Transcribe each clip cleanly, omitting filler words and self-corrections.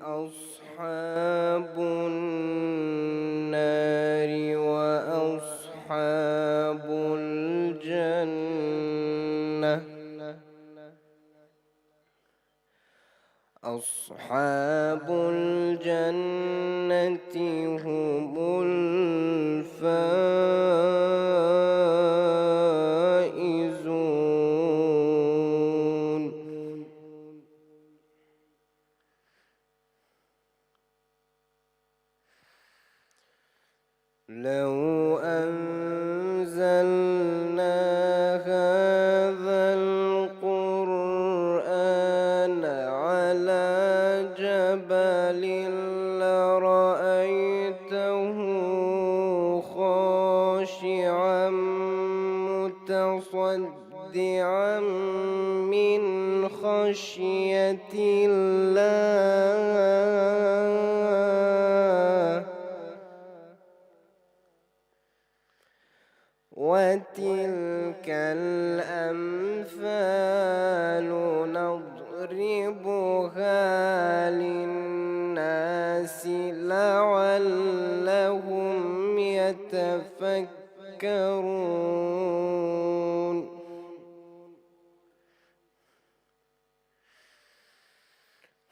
أصحاب النار وأصحاب الجنة. أصحاب الجنة هم الفائزون. لو أنزلنا هذا القرآن على جبل لرأيته خاشعا متصدعا من خشية الله. وتلك الأمثال نضربها للناس لعلهم يتفكرون.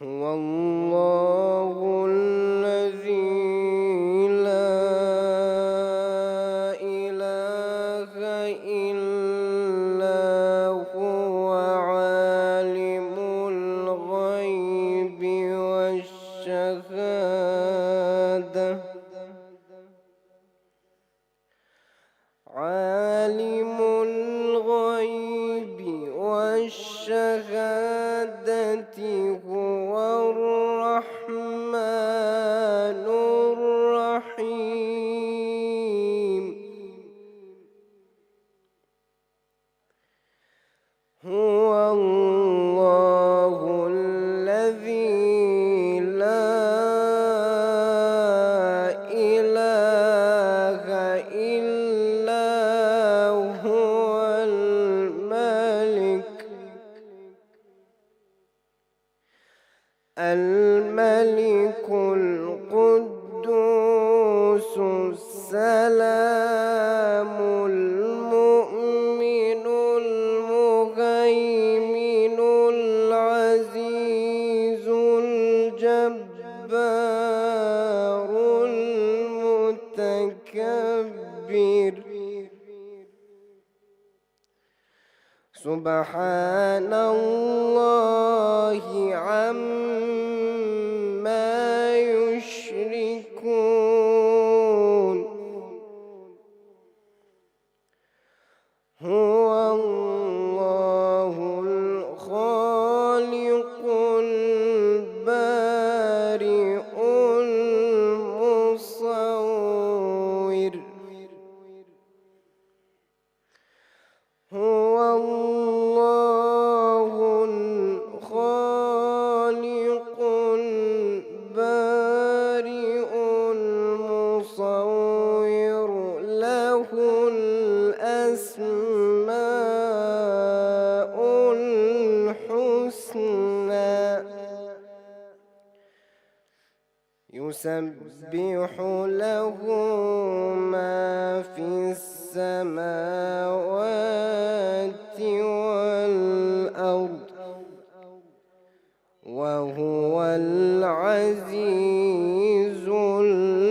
هو الله الذي لا إله إلا هو عالم الغيب والشهادة. عالم الغيب والشهادة هو الرحمن الرحيم. هو الله الذي لا إله إلا هو الملك القدوس السلام المؤمن المهيمن العزيز الجبار المتكبر. سبحان الله عما يشركون. هو الله الخالق البارئ المصور. هو الله الخالق البارئ المصور له الأسماء الحسنى. يسبح له ما في السماوات والأرض وهو العزيز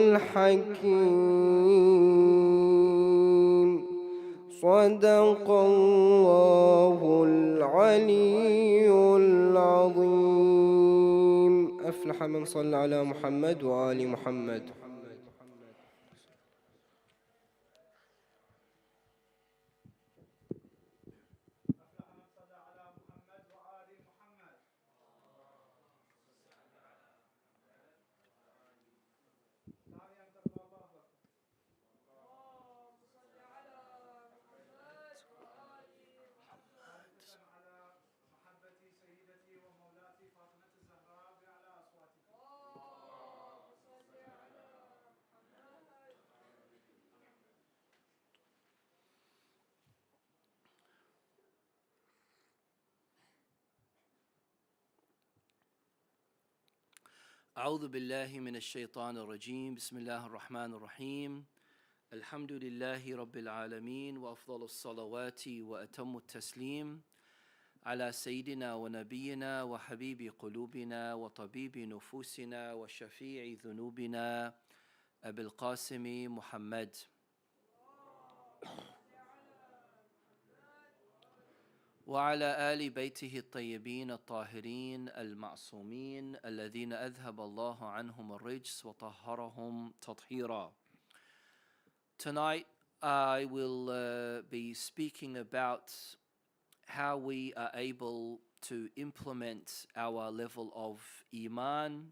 الحكيم. صدق الله العلي العظيم. أفلح من صلى على محمد وآل محمد. أعوذ بالله من الشيطان الرجيم بسم الله الرحمن الرحيم الحمد لله رب العالمين وأفضل الصلوات وأتم التسليم على سيدنا ونبينا وحبيب قلوبنا وطبيب نفوسنا وشفيع ذنوبنا أبي القاسم محمد وعلى آل بيته الطيبين الطاهرين المعصومين الذين أذهب الله عنهم الرجس وطهرهم تطهيرا. Tonight I will be speaking about how we are able to implement our level of Iman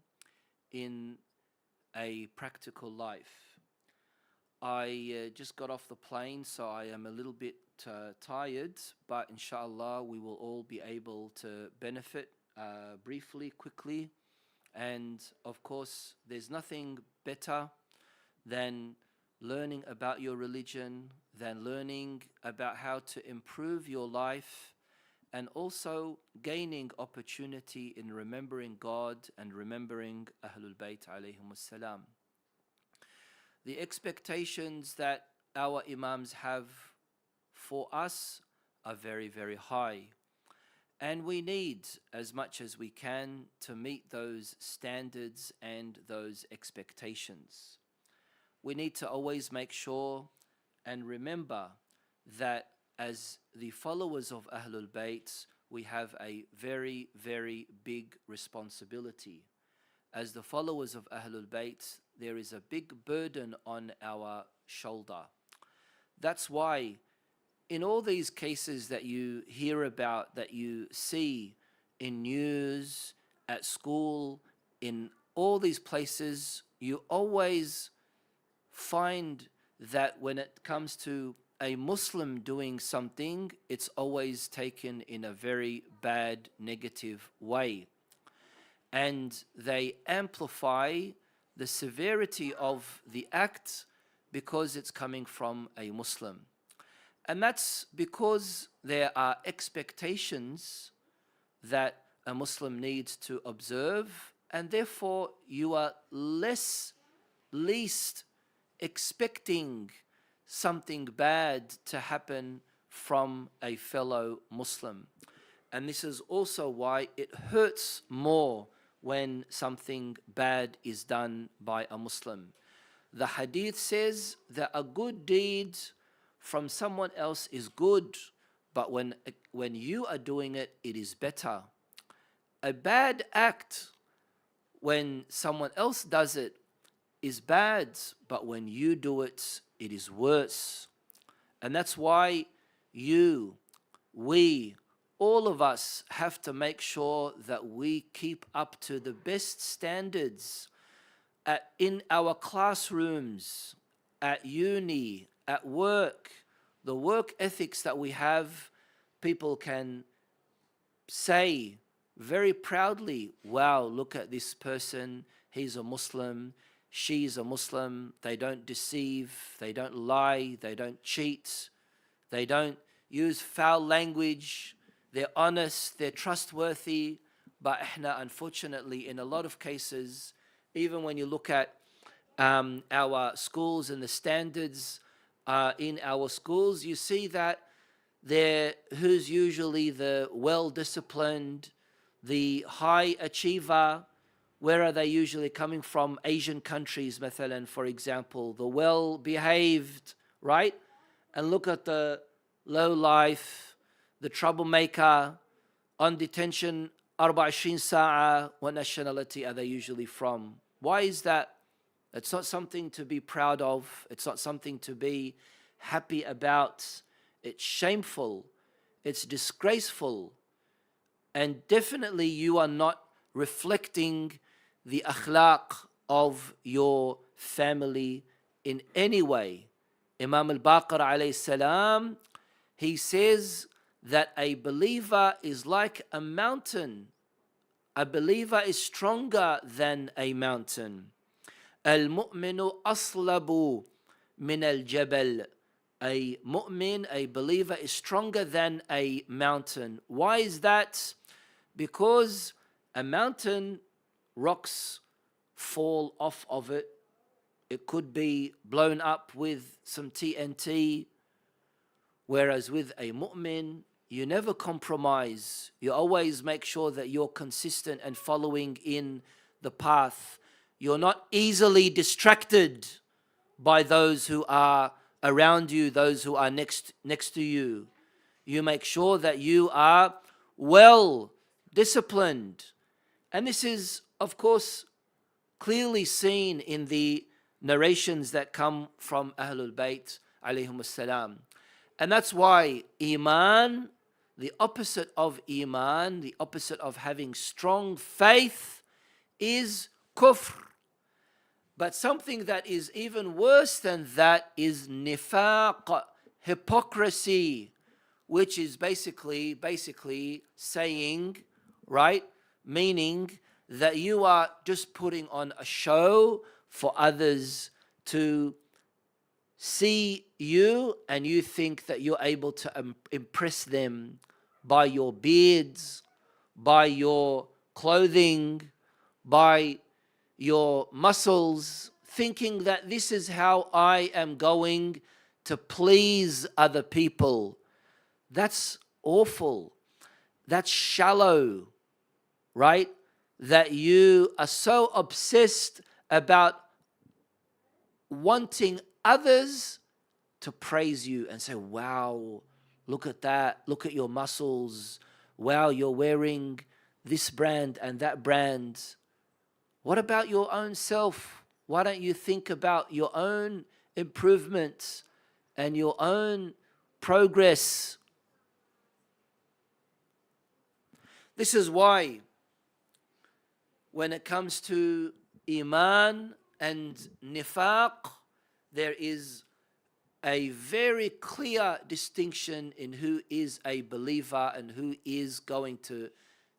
in a practical life. I just got off the plane, so I am a little bit tired, but inshallah we will all be able to benefit briefly, quickly. And of course, there's nothing better than learning about your religion, than learning about how to improve your life, and also gaining opportunity in remembering God and remembering Ahlul Bayt alayhim salam. The expectations that our Imams have for us are very, very high. And we need as much as we can to meet those standards and those expectations. We need to always make sure and remember that as the followers of Ahlul Bayt, we have a very, very big responsibility. As the followers of Ahlul Bayt, there is a big burden on our shoulder. That's why in all these cases that you hear about, that you see in news, at school, in all these places, you always find that when it comes to a Muslim doing something, it's always taken in a very bad, negative way. And they amplify the severity of the act because it's coming from a Muslim. And that's because there are expectations that a Muslim needs to observe, and therefore you are least expecting something bad to happen from a fellow Muslim. And this is also why it hurts more when something bad is done by a Muslim. The hadith says that a good deed from someone else is good, but when you are doing it, it is better. A bad act, when someone else does it, is bad, but when you do it, it is worse. And that's why we, all of us have to make sure that we keep up to the best standards in our classrooms, at uni, at work. The work ethics that we have, people can say very proudly, wow, look at this person, he's a Muslim, she's a Muslim, they don't deceive, they don't lie, they don't cheat, they don't use foul language, they're honest, they're trustworthy. But unfortunately, in a lot of cases, even when you look at our schools and the standards in our schools, you see that who's usually the well-disciplined, the high achiever, where are they usually coming from? Asian countries, مثلا, for example, the well-behaved, right? And look at the low life, the troublemaker, on detention, 24 sa'a, what nationality are they usually from? Why is that? It's not something to be proud of. It's not something to be happy about. It's shameful. It's disgraceful. And definitely you are not reflecting the akhlaq of your family in any way. Imam al-Baqir alayhi salam, he says that a believer is like a mountain. A believer is stronger than a mountain. Al-mu'minu aslabu min al-jabal. A mu'min, a believer, is stronger than a mountain. Why is that? Because a mountain, rocks fall off of it. It could be blown up with some TNT. Whereas with a mu'min, you never compromise. You always make sure that you're consistent and following in the path. You're not easily distracted by those who are around you, those who are next to you. You make sure that you are well disciplined. And this is, of course, clearly seen in the narrations that come from Ahlul Bayt alayhim salam. And that's why Iman, the opposite of Iman, the opposite of having strong faith, is kufr. But something that is even worse than that is nifaq, hypocrisy, which is basically saying, right, meaning that you are just putting on a show for others to see you, and you think that you're able to impress them by your beards, by your clothing, by your muscles, thinking that this is how I am going to please other people. That's awful. That's shallow, right? That you are so obsessed about wanting others to praise you and say, wow, look at that, look at your muscles, wow, you're wearing this brand and that brand. What about your own self? Why don't you think about your own improvements and your own progress? This is why when it comes to Iman and Nifaq, there is a very clear distinction in who is a believer and who is going to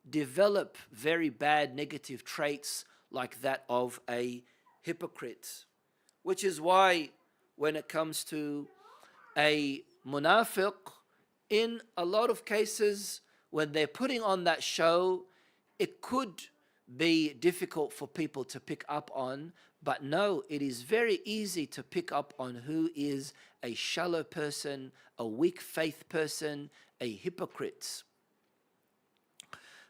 develop very bad negative traits like that of a hypocrite. Which is why when it comes to a munafiq, in a lot of cases, when they're putting on that show, it could be difficult for people to pick up on. But no, it is very easy to pick up on who is a shallow person, a weak faith person, a hypocrite.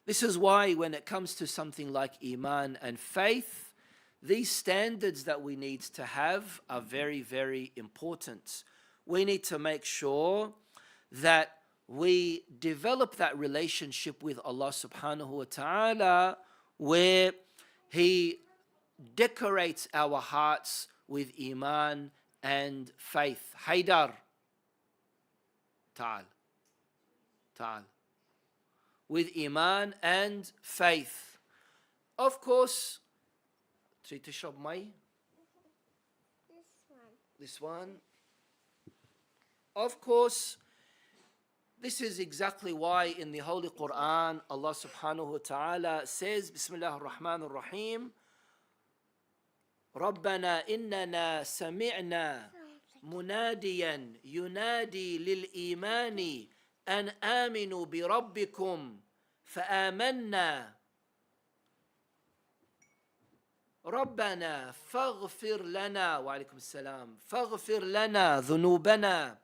This is why when it comes to something like Iman and faith, these standards that we need to have are very, very important. We need to make sure that we develop that relationship with Allah subhanahu wa ta'ala, where He decorates our hearts with Iman and faith. Haydar, ta'al. With Iman and faith. Of course, تريد تشرب مي? This one. Of course, this is exactly why in the Holy Quran, Allah subhanahu wa ta'ala says, Bismillah ar-Rahman ar-Rahim, ربنا إننا سمعنا مناديا ينادي للإيمان أن آمنوا بربكم فآمنا ربنا فاغفر لنا وعليكم السلام فاغفر لنا ذنوبنا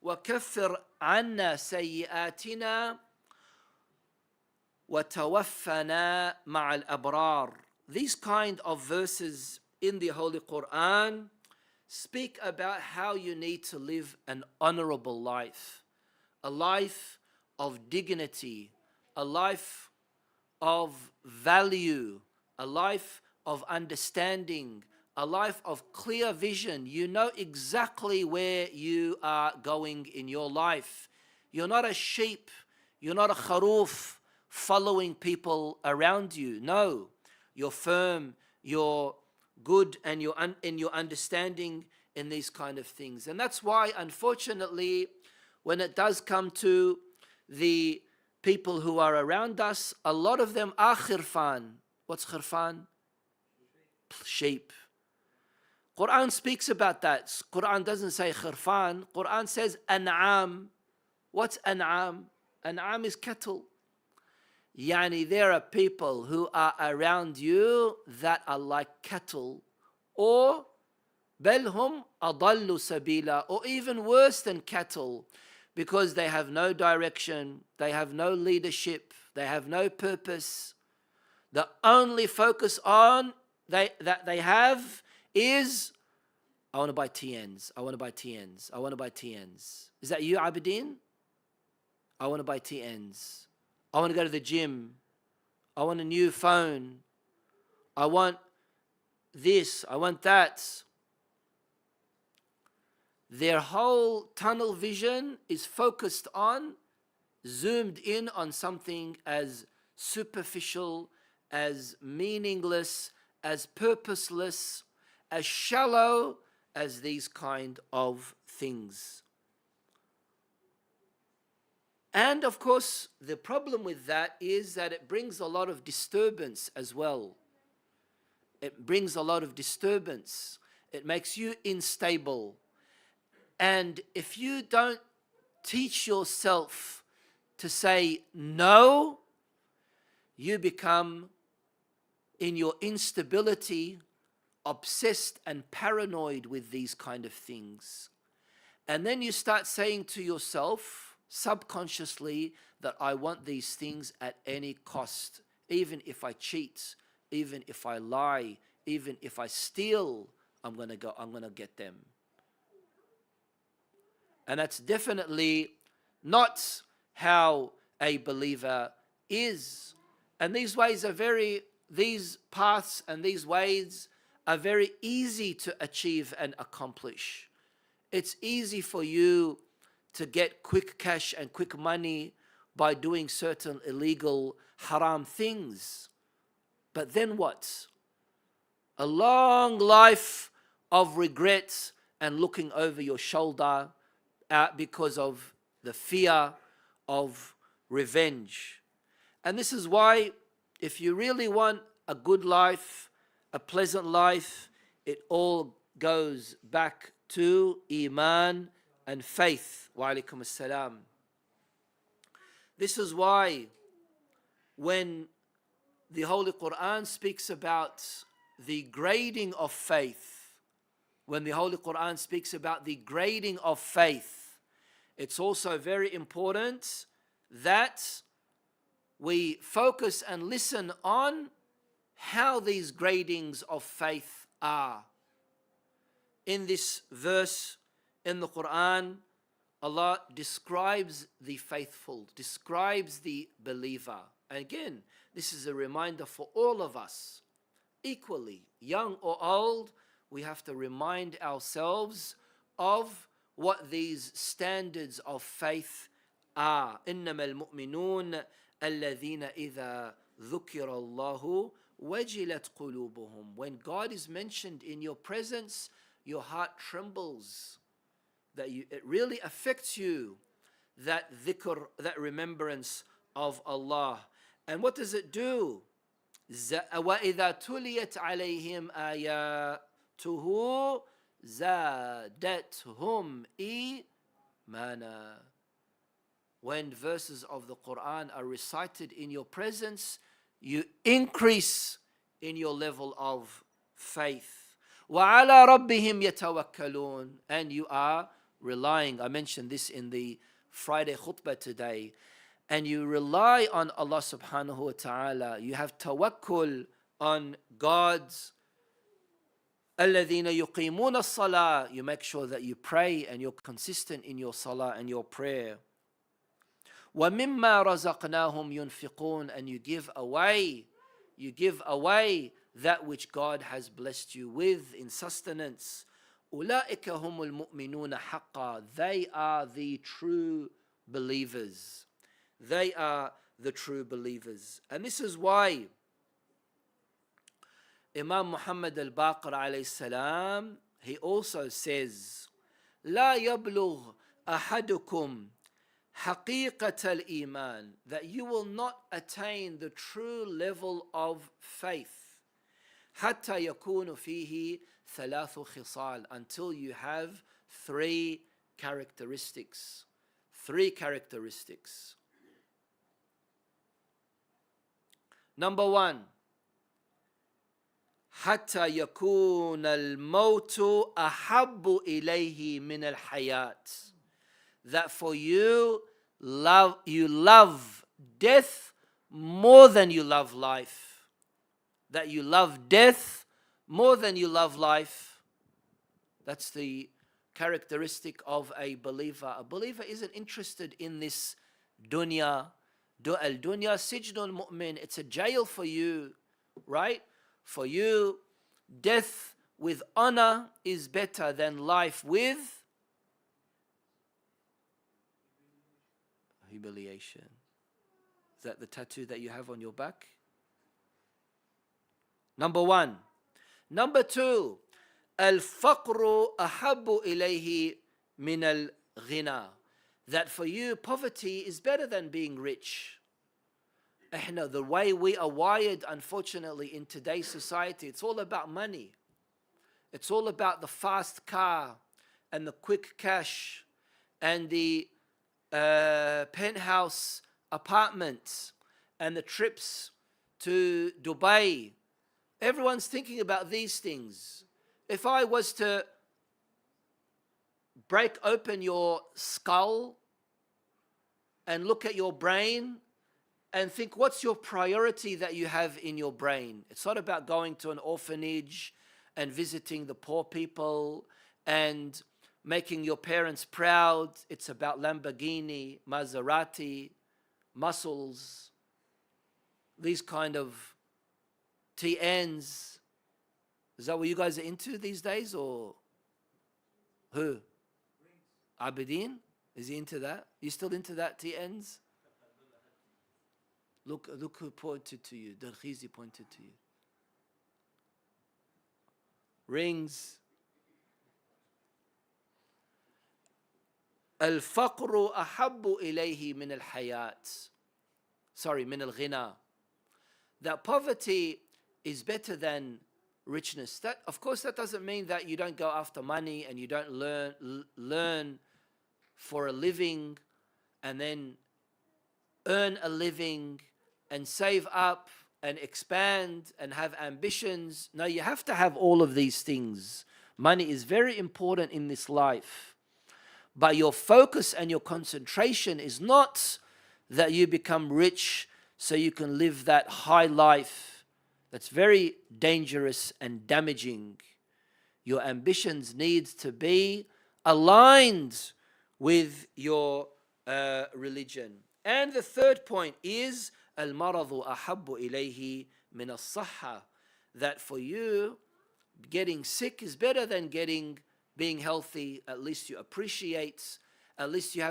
وكفر عنا سيئاتنا وتوفنا مع الأبرار. These kind of verses in the Holy Quran speak about how you need to live an honorable life, a life of dignity, a life of value, a life of understanding, a life of clear vision. You know exactly where you are going in your life. You're not a sheep, you're not a kharoof following people around you. No, you're firm, you're good, and you're in your understanding in these kind of things. And that's why, unfortunately, when it does come to the people who are around us, a lot of them are khirfan. What's khirfan? Sheep. Quran speaks about that. Quran doesn't say khirfan. Quran says an'am. What's an'am? An'am is cattle. Yani there are people who are around you that are like cattle, or belhum adallu sabila, or even worse than cattle, because they have no direction, they have no leadership, they have no purpose. The only focus on that they have is, I want to buy TNs, I want to buy TNs, I want to buy TNs. Is that you, Abidin? I want to buy TNs. I want to go to the gym. I want a new phone. I want this. I want that. Their whole tunnel vision is focused on, zoomed in on something as superficial, as meaningless, as purposeless, as shallow as these kind of things. And of course, the problem with that is that it brings a lot of disturbance as well. It brings a lot of disturbance. It makes you unstable. And if you don't teach yourself to say no, you become, in your instability, obsessed and paranoid with these kind of things. And then you start saying to yourself, subconsciously, that I want these things at any cost, even if I cheat, even if I lie, even if I steal, I'm gonna get them. And that's definitely not how a believer is. And these paths and these ways are very easy to achieve and accomplish. It's easy for you to get quick cash and quick money by doing certain illegal, haram things. But then what? A long life of regret and looking over your shoulder because of the fear of revenge. And this is why, if you really want a good life, a pleasant life, it all goes back to Iman and faith. Wa alaikum assalam. This is why when the Holy Quran speaks about the grading of faith, when the Holy Quran speaks about the grading of faith, it's also very important that we focus and listen on how these gradings of faith are. In this verse in the Quran, Allah describes the faithful, describes the believer. And again, this is a reminder for all of us, equally, young or old. We have to remind ourselves of what these standards of faith are. إنما المؤمنون الذين إذا ذكر الله وجلت قلوبهم. When God is mentioned in your presence, your heart trembles. It really affects you, that dhikr, that remembrance of Allah. And what does it do? وَإِذَا تُلِيَتْ عَلَيْهِمْ آيَاتُهُ زَادَتْهُمْ إِيمَانًا. When verses of the Quran are recited in your presence, you increase in your level of faith. وَعَلَى رَبِّهِمْ يَتَوَكَّلُونَ. And you are relying, I mentioned this in the Friday khutbah today, and you rely on Allah subhanahu wa ta'ala. You have tawakkul on God's. الَّذِينَ يُقِيمُونَ الصَّلَاةِ. You make sure that you pray and you're consistent in your salah and your prayer. وَمِمَّا رَزَقْنَاهُمْ يُنْفِقُونَ. And you give away that which God has blessed you with in sustenance. أُولَٰئِكَ هُمُ الْمُؤْمِنُونَ حَقًّا. They are the true believers. They are the true believers. And this is why Imam Muhammad al-Baqir alayhi salam, he also says, لا يبلغ أحدكم حقيقة الإيمان. That you will not attain the true level of faith حتى يكون فيه ثلاث خصال. Until you have three characteristics. Number one, حتى يكون الموت أحب إليه من الحياة. That for you love death more than you love life. That you love death more than you love life. That's the characteristic of a believer. A believer isn't interested in this dunya. Al-dunya sijnul mu'min. It's a jail for you, right? For you, death with honor is better than life with humiliation. Is that the tattoo that you have on your back? Number one. Number two, الفقر أحب إليه من الغنى. That for you, poverty is better than being rich. The way we are wired, unfortunately, in today's society, it's all about money. It's all about the fast car and the quick cash and the penthouse apartments and the trips to Dubai. Everyone's thinking about these things. If I was to break open your skull and look at your brain and think, what's your priority that you have in your brain? It's not about going to an orphanage and visiting the poor people and making your parents proud. It's about Lamborghini, Maserati, muscles, these kind of TNs. Is that what you guys are into these days, or who? Abedin? Is he into that? You still into that, TNs? Look who pointed to you. Darkhizi pointed to you. Rings. الفقر أحب إليه من الحياة. من الغنى. That poverty is better than richness. That, of course, that doesn't mean that you don't go after money and you don't learn for a living and then earn a living and save up and expand and have ambitions. No, you have to have all of these things. Money is very important in this life. But your focus and your concentration is not that you become rich so you can live that high life. That's very dangerous and damaging. Your ambitions need to be aligned with your religion. And the third point is المرض أحب إليه من الصحة. That for you, getting sick is better than being healthy. At least you have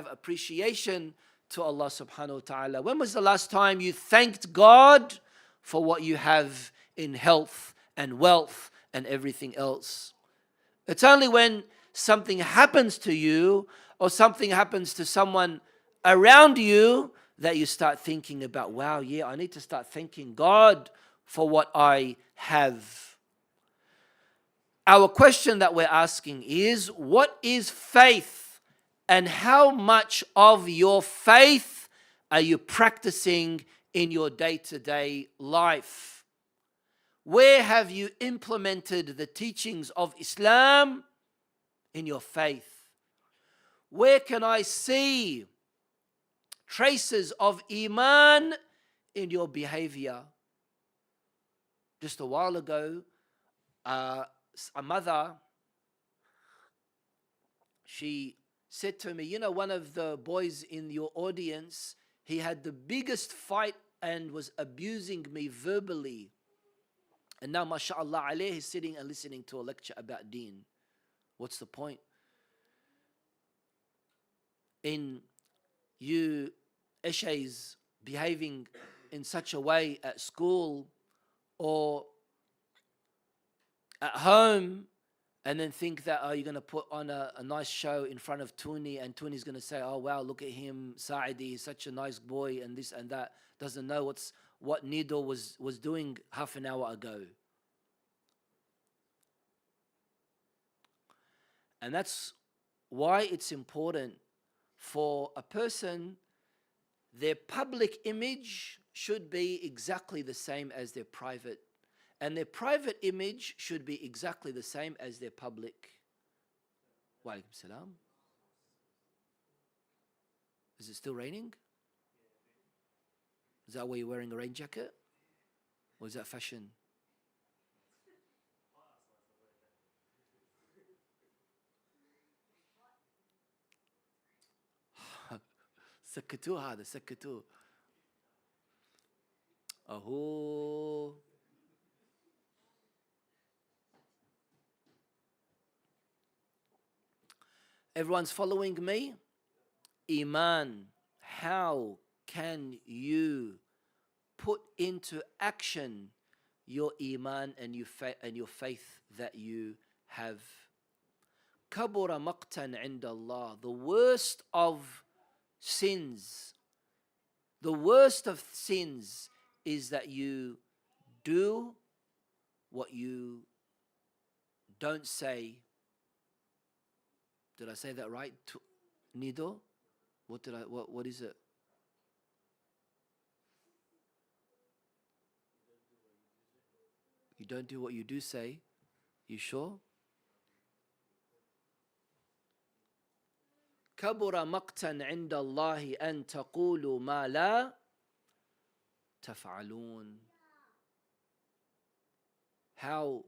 appreciation to Allah subhanahu wa ta'ala. When was the last time you thanked God for what you have in health and wealth and everything else? It's only when something happens to you or something happens to someone around you that you start thinking about, wow, yeah, I need to start thanking God for what I have. Our question that we're asking is, what is faith? And how much of your faith are you practicing in your day-to-day life? Where have you implemented the teachings of Islam in your faith? Where can I see traces of Iman in your behavior? Just a while ago, a mother, she said to me, one of the boys in your audience, he had the biggest fight and was abusing me verbally. And now, mashallah alayhi, he's sitting and listening to a lecture about deen. What's the point? In you eshays behaving in such a way at school or at home, and then think that, you're going to put on a nice show in front of Tuni, and Tuni's going to say, oh, wow, look at him, Saidi, he's such a nice boy, and this and that. Doesn't know what Nido was doing half an hour ago. And that's why it's important for a person, their public image should be exactly the same as their private, and their private image should be exactly the same as their public. Wa alaikum salam. Is it still raining? Is that why you're wearing a rain jacket? Or is that fashion? سكتوه هذا سكتوه. أهو. Everyone's following me? Iman. How can you put into action your iman and your faith that you have? Kabura maqtan inda Allah. The worst of sins, is that you do what you don't say. Did I say that right? Nido? What is it? You don't do what you do say. You sure? كبر مقتا عند الله أن تقولوا ما لا تفعلون. How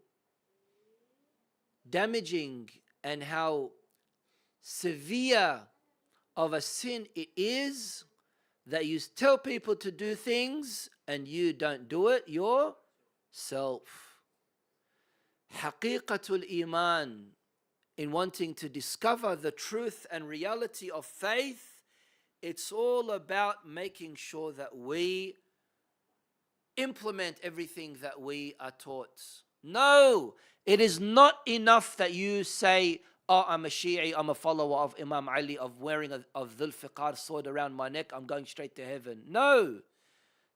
damaging and how severe of a sin it is that you tell people to do things and you don't do it yourself. حقيقة الإيمان, in wanting to discover the truth and reality of faith, it's all about making sure that we implement everything that we are taught. No, it is not enough that you say, oh, I'm a Shi'i, I'm a follower of Imam Ali, of wearing of Dhul Fiqar sword around my neck, I'm going straight to heaven. No,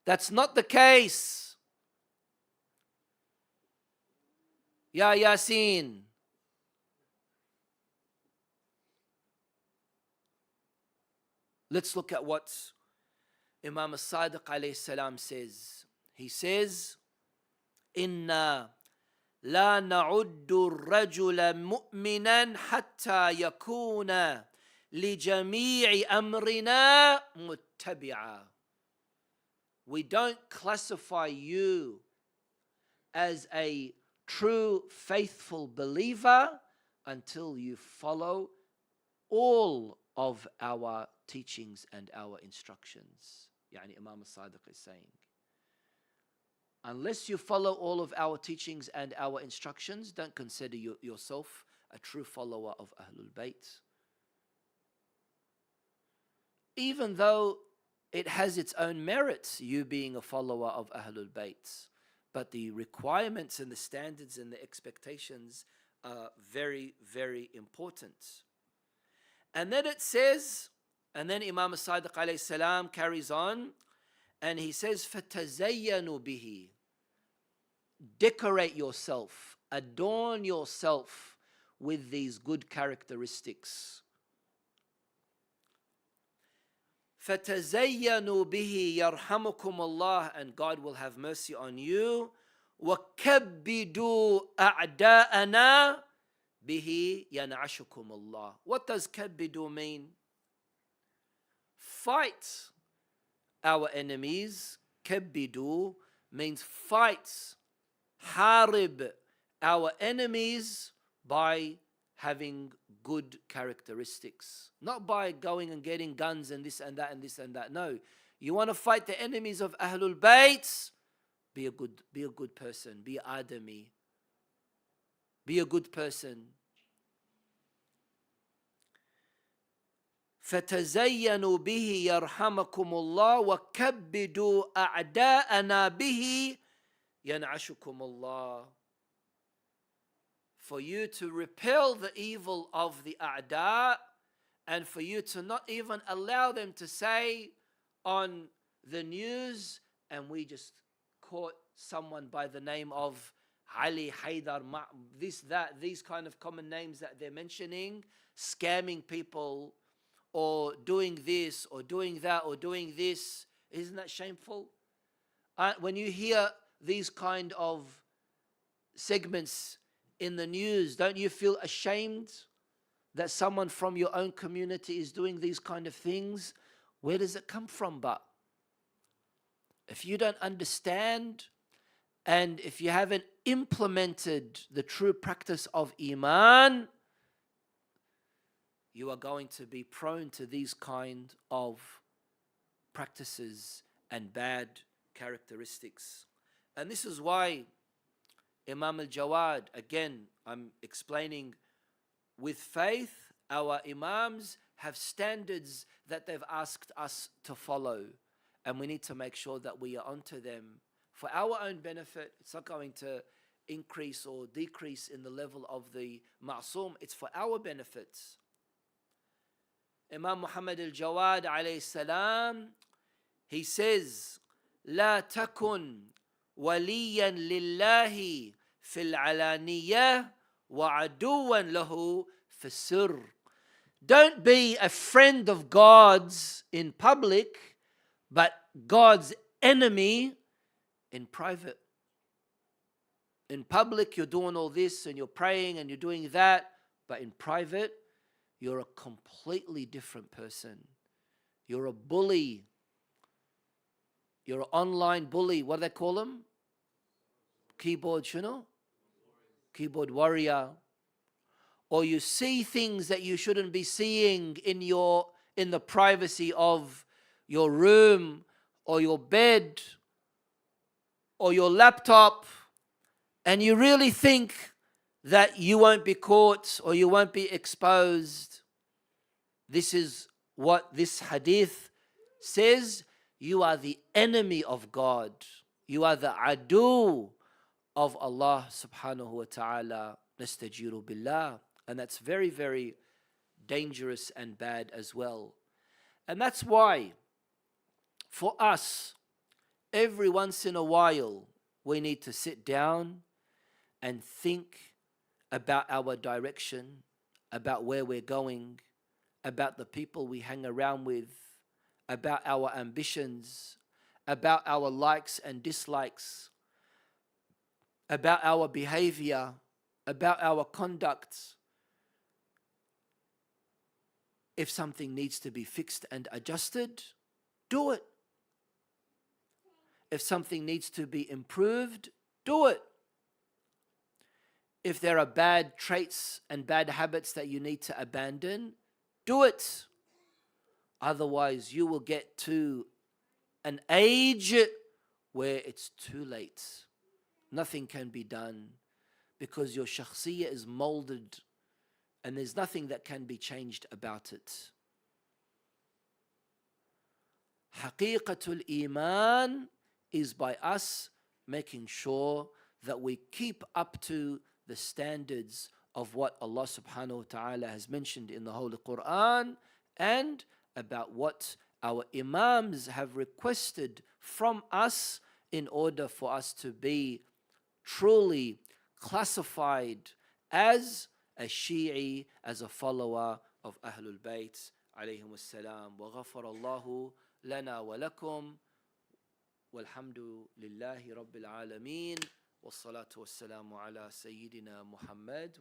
that's not the case. Ya Yasin. Let's look at what Imam As-Sadiq alayhi salam says. He says, إِنَّا لَا نَعُدُّ الرَّجُلَ مُؤْمِنًا حَتَّى يَكُونَ لِجَمِيعِ أَمْرِنَا مُتَّبِعًا. We don't classify you as a true faithful believer until you follow all of our teachings and our instructions. Yani Imam As-Sadiq is saying, unless you follow all of our teachings and our instructions, don't consider yourself a true follower of Ahlul Bayt. Even though it has its own merits, you being a follower of Ahlul Bayt, but the requirements and the standards and the expectations are very, very important. And then it says, and then Imam As-Sadiq alayhi salam carries on, and he says, فَتَزَيَّنُوا بِهِ. Decorate yourself, adorn yourself with these good characteristics. فَتَزَيَّنُوا بِهِ يَرْحَمُكُمُ اللَّهُ, and God will have mercy on you. وَكَبِّدُوا أَعْدَاءَنَا بِهِ يَنْعَشُكُمُ اللَّهُ. What does كَبِّدُوا mean? Fight our enemies. كَبِّدُوا means fight, harib our enemies by having good characteristics. Not by going and getting guns and this and that and this and that. No. You want to fight the enemies of Ahlul Bayt? Be a good person. Be Adami. Be a good person. فَتَزَيَّنُوا بِهِ يَرْحَمَكُمُ اللَّهُ وَكَبِّدُوا أَعْدَاءَنَا بِهِ يَنْعَشُكُمُ اللَّهُ. For you to repel the evil of the a'da, and for you to not even allow them to say on the news, and we just caught someone by the name of Ali, Haidar, this, that, these kind of common names that they're mentioning, scamming people, or doing this, or doing that, or doing this. Isn't that shameful? When you hear these kind of segments in the news, don't you feel ashamed that someone from your own community is doing these kind of things? Where does it come from? But if you don't understand, and if you haven't implemented the true practice of Iman, you are going to be prone to these kind of practices and bad characteristics. And this is why Imam al-Jawad, again, I'm explaining, with faith, our Imams have standards that they've asked us to follow. And we need to make sure that we are onto them for our own benefit. It's not going to increase or decrease in the level of the ma'soom. It's for our benefits. Imam Muhammad al-Jawad alayhi salam, he says, لا تكن وليا لله في العلانية وعدوا له في السر. Don't be a friend of God's in public, but God's enemy in private. In public, you're doing all this and you're praying and you're doing that, but in private, you're a completely different person. You're a bully. You're an online bully. What do they call them? Keyboard, keyboard warrior. Or you see things that you shouldn't be seeing in the privacy of your room or your bed or your laptop, and you really think that you won't be caught or you won't be exposed. This is what this hadith says. You are the enemy of God. You are the adu of Allah subhanahu wa ta'ala. Nastajiru billah. And that's very, very dangerous and bad as well. And that's why, for us, every once in a while, we need to sit down and think about our direction, about where we're going, about the people we hang around with, about our ambitions, about our likes and dislikes, about our behavior, about our conduct. If something needs to be fixed and adjusted, do it. If something needs to be improved, do it. If there are bad traits and bad habits that you need to abandon, do it. Otherwise, you will get to an age where it's too late. Nothing can be done because your shakhsiyah is molded and there's nothing that can be changed about it. Haqiqatul Iman is by us making sure that we keep up to the standards of what Allah subhanahu wa ta'ala has mentioned in the Holy Quran and about what our Imams have requested from us in order for us to be truly classified as a Shi'i, as a follower of Ahlul Bayt alayhim assalam. Wa ghafara Allahu lana wa lakum walhamdu lillahi rabbil alameen. والصلاة والسلام على سيدنا محمد